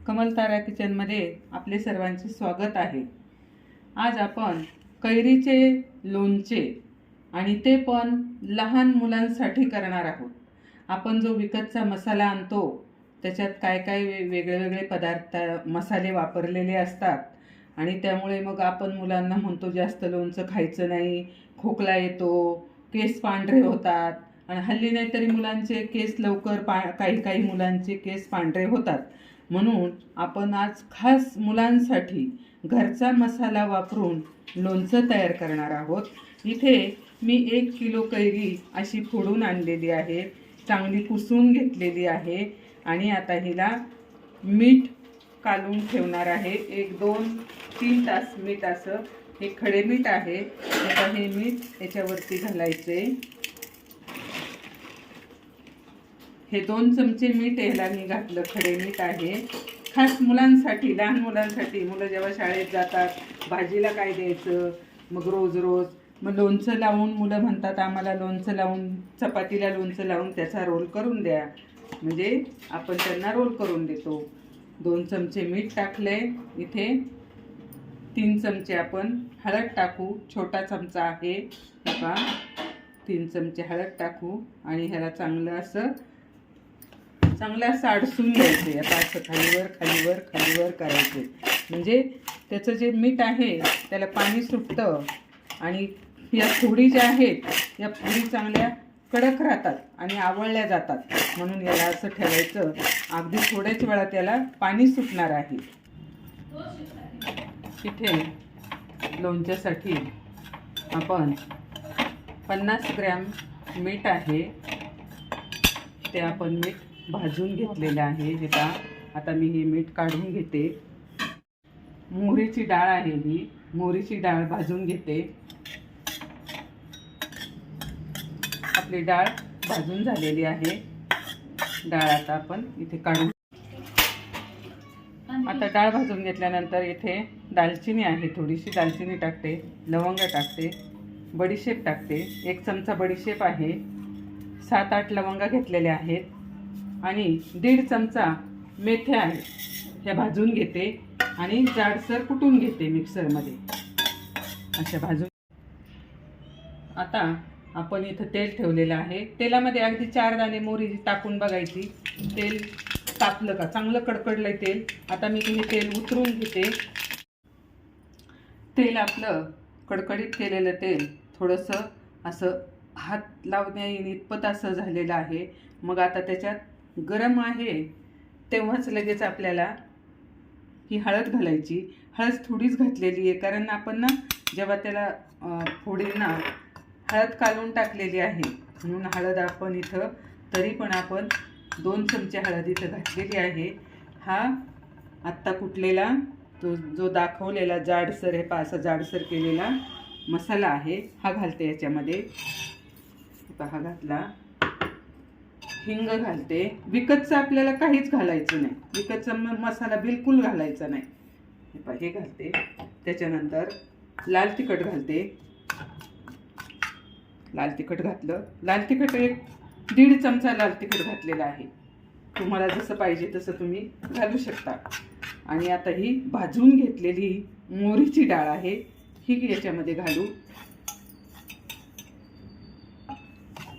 कमलतारा किचनमध्ये आपले सर्वांचे स्वागत आहे। आज आपण कैरीचे लोणचे आणि ते पण लहान मुलांसाठी करणार आहोत। आपण जो विकतचा मसाला आणतो त्याच्यात काय काय वेगळे पदार्थ मसाले वापरलेले असतात आणि त्यामुळे मग आपण मुलांना म्हणतो जास्त लोणचं खायचं नाही, खोकला येतो, केस पांढरे होतात आणि हल्ली नाही तरी मुलांचे केस लवकर काही मुलांचे केस पांढरे होतात। म्हणून आपण आज खास मुलांसाठी घरचा मसाला वापरून लोणचं तयार करणार आहोत। इथे मी 1 किलो कैरी अशी फोडून आणलेली आहे, चांगली पुसून घेतलेली आहे आणि आता हिला मीठ काढून ठेवणार आहे। 1 2 3 तास मीठ, असं हे खडे मीठ आहे। आता हे मीठ याच्यावरती घालायचे। हे 2 चमचे मीठ याला मी घातलं, खडे मीठ आहे, खास मुलांसाठी, लहान मुलांसाठी। मुलं जेव्हा शाळेत जातात, भाजीला काय द्यायचं, मग रोज मग लोणचं लावून मुलं म्हणतात आम्हाला लोणचं लावून, चपातीला लोणचं लावून त्याचा रोल करून द्या, म्हणजे आपण त्यांना रोल करून देतो। 2 चमचे मीठ टाकले, इथे 3 चमचे आपण हळद टाकू, छोटा चमचा आहे बघा, 3 चमचे हळद टाकू आणि ह्याला चांगलं असं आडसून घ्यायचे। आता असं खालीवर करायचे, म्हणजे त्याचं जे मीठ आहे त्याला पाणी सुटतं आणि या फोडी ज्या आहेत या फोडी चांगल्या कडक राहतात आणि आवळल्या जातात। म्हणून याला असं ठेवायचं, अगदी थोड्याच वेळात त्याला पाणी सुटणार आहे। इथे लोणच्यासाठी आपण 50 ग्रॅम मीठ आहे, ते आपण मीठ भाजून घेतलेलं आहे। हे पहा, आता मी हे मीठ काढून घेते। मोहरीची डाळ आहे, ही मोहरीची डाळ भाजून घेते। आपली डाळ भाजून झालेली आहे। डाळ आता आपण इथे काढून, आता डाळ भाजून घेतल्यानंतर इथे दालचिनी आहे, थोडीशी दालचिनी टाकते, लवंग टाकते, बडीशेप टाकते, 1 चमचा बडीशेप आहे, 7-8 लवंगा घेतलेल्या आहेत आणि 1.5 चमचा मेथ्या आहे, ह्या भाजून घेते आणि जाडसर कुटून घेते मिक्सरमध्ये, अशा भाजून। आता आपण इथं तेल ठेवलेलं आहे, तेलामध्ये अगदी 4 दाणे मोहरी टाकून बघायची, तेल तापलं का, चांगलं कडकडलंय तेल। आता मी हे तेल उतरून घेते। तेल आपलं कडकडीत केलेलं तेल थोडंसं असं हात लावण्याइतपत असं झालेलं आहे। मग आता त्याच्यात गरम आहे तेव्हाच लगेच आपल्याला ही हळद घालायची। हळद थोडीच घातलेली आहे, कारण आपण ना जेव्हा त्याला फोडींना हळद काढून टाकलेली आहे, म्हणून हळद आपण इथं, तरी पण आपण 2 चमचे हळद इथं घातलेली आहे। हा आत्ता कुटलेला जो दाखवलेला जाडसर, हे पासा जाडसर केलेला मसाला आहे, हा घालते याच्यामध्ये। हा घातला, हिंग घालते। विकतचं आपल्याला काहीच घालायचं नाही, विकतचा मसाला बिलकुल घालायचा नाही। हे घालते, त्याच्यानंतर लाल तिखट घालते। लाल तिखट घातलं, लाल तिखट 1.5 चमचा लाल तिखट घातलेला आहे, तुम्हाला जसं पाहिजे तसं तुम्ही घालू शकता। आणि आता ही भाजून घेतलेली मोहरीची डाळ आहे, ही याच्यामध्ये घालू,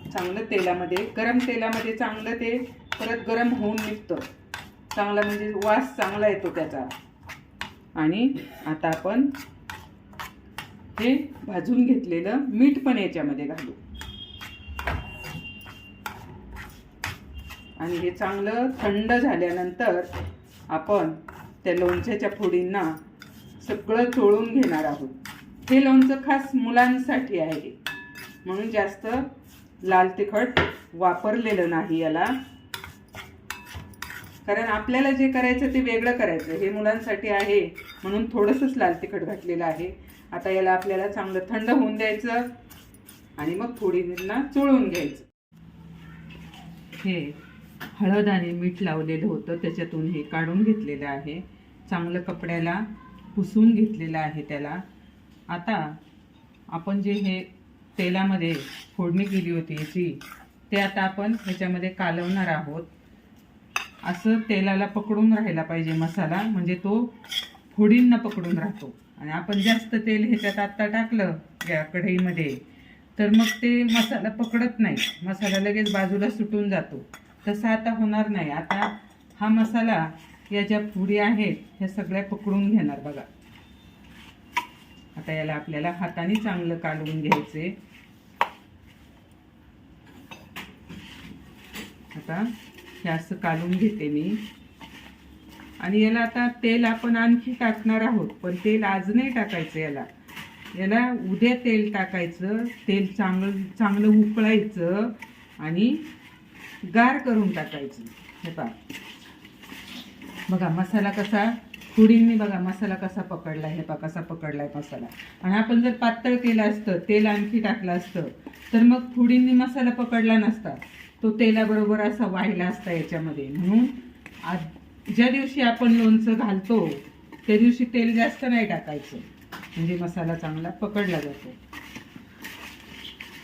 चांगलं तेलामध्ये, गरम तेलामध्ये चांगलं ते परत गरम होऊन निघतं चांगला, म्हणजे वास चांगला येतो त्याचा। आणि आता आपण हे भाजून घेतलेलं मीठ पण याच्यामध्ये घालू आणि हे चांगलं थंड झाल्यानंतर आपण त्या लोणच्याच्या फोडींना सगळं चोळून घेणार आहोत। हे लोणचं खास मुलांसाठी आहे, म्हणून जास्त लाल तिखट वापरलेलं नाही याला, कारण आपल्याला जे करायचं ते वेगळं करायचं, हे मुलांसाठी आहे म्हणून थोडंसंच लाल तिखट घातलेलं आहे। आता याला आपल्याला चांगलं थंड होऊन द्यायचं आणि मग फोडींना चोळून घ्यायचं। हे हळद आणि मीठ लावलेलं होतं, त्याच्यातून हे काढून घेतलेलं आहे, चांगलं कपड्याला पुसून घेतलेलं आहे त्याला। आता आपण जे हे तेलामध्ये फोडणी केली होती याची, ते आता आपण ह्याच्यामध्ये कालवणार आहोत। असं तेलाला पकडून राहायला पाहिजे मसाला, म्हणजे तो फोडींना पकडून राहतो. आणि आपण जास्त तेल ह्याच्यात आत्ता टाकलं या कढईमध्ये तर मग ते मसाला पकडत नाही, मसाला लगेच बाजूला सुटून जातो. तसं आता होणार नाही. आता हा मसाला या ज्या फोडी आहेत ह्या सगळ्या पकडून घेणार बघा. आता याला आपल्याला हाताने चांगलं कालवून घ्यायचे. आता हे असं कालवून घेते मी. आणि याला आता तेल आपण आणखी टाकणार आहोत, पण तेल आज नाही टाकायचं. याला उद्या तेल टाकायचं. तेल चांगलं उकळायचं आणि गार करून टाकायचं. हे पहा बघा मसाला कसा फोडींनी बघा मसाला कसा पकडला. हे पहा कसा पकडलाय मसाला. आणि आपण जर पातळ केलं असतं, तेल आणखी टाकलं असतं, तर मग फोडींनी मसाला पकडला नसता, तो तेलाबरोबर असा वाहिला असता याच्यामध्ये. म्हणून ज्या दिवशी आपण लोणचं घालतो त्या दिवशी तेल जास्त नाही टाकायचं, म्हणजे मसाला चांगला पकडला जातो.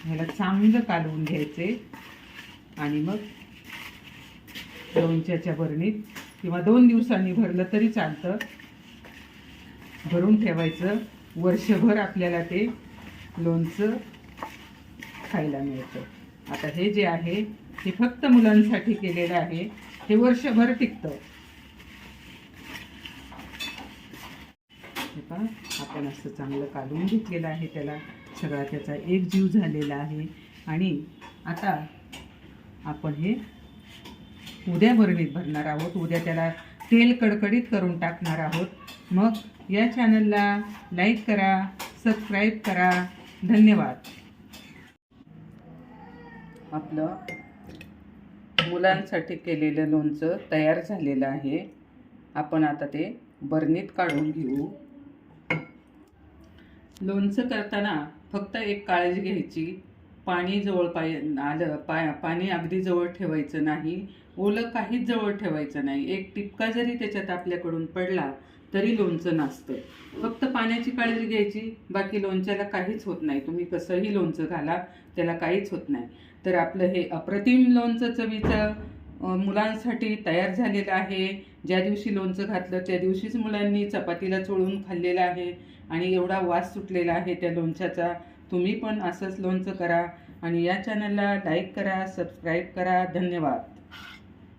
ह्याला चांगलं कालवून घ्यायचे आणि मग लोणच्याच्या भरणीत किंवा 2 दिवसांनी भरलं तरी चालतं, भरून ठेवायचं. वर्षभर आपल्याला ते लोणचं खायला मिळतं. आता हे जे आहे हे फक्त मुलांसाठी केलेलं आहे, हे वर्षभर टिकतं. हे पहा आपण असं चांगलं काढून घेतलेलं आहे. त्याला सगळा त्याचा एक जीव झालेला आहे. आणि आता आपण हे उद्या भरणीत भरणार आहोत. उद्या त्याला तेल कडकडीत करून टाकणार आहोत. मग या चॅनलला लाईक करा, सबस्क्राईब करा. धन्यवाद. आपलं मुलांसाठी केलेलं लोणचं तयार झालेलं आहे. आपण आता ते बरणीत काढून घेऊ. लोणचं करताना फक्त एक काळजी घ्यायची, पाणी जवळ पाणी अगदी जवळ ठेवायचं नाही, ओलं काहीच जवळ ठेवायचं नाही. एक टिपका जरी त्याच्यात आपल्याकडून पडला तरी लोणचं नासतं. फक्त पाण्याची काळजी घ्यायची, बाकी लोणच्याला काहीच होत नाही. तुम्ही कसंही लोणचं घाला त्याला काहीच होत नाही. तर आपलं हे अप्रतिम लोणचं चवीचं मुलांसाठी तयार झालेलं आहे. ज्या दिवशी लोणचं घातलं त्या दिवशीच मुलांनी चपातीला चोळून खाल्लेलं आहे आणि एवढा वास सुटलेला आहे त्या लोणच्याचा. तुम्ही पण असंच लोणचं करा आणि या चॅनलला लाईक करा, सबस्क्राईब करा. धन्यवाद.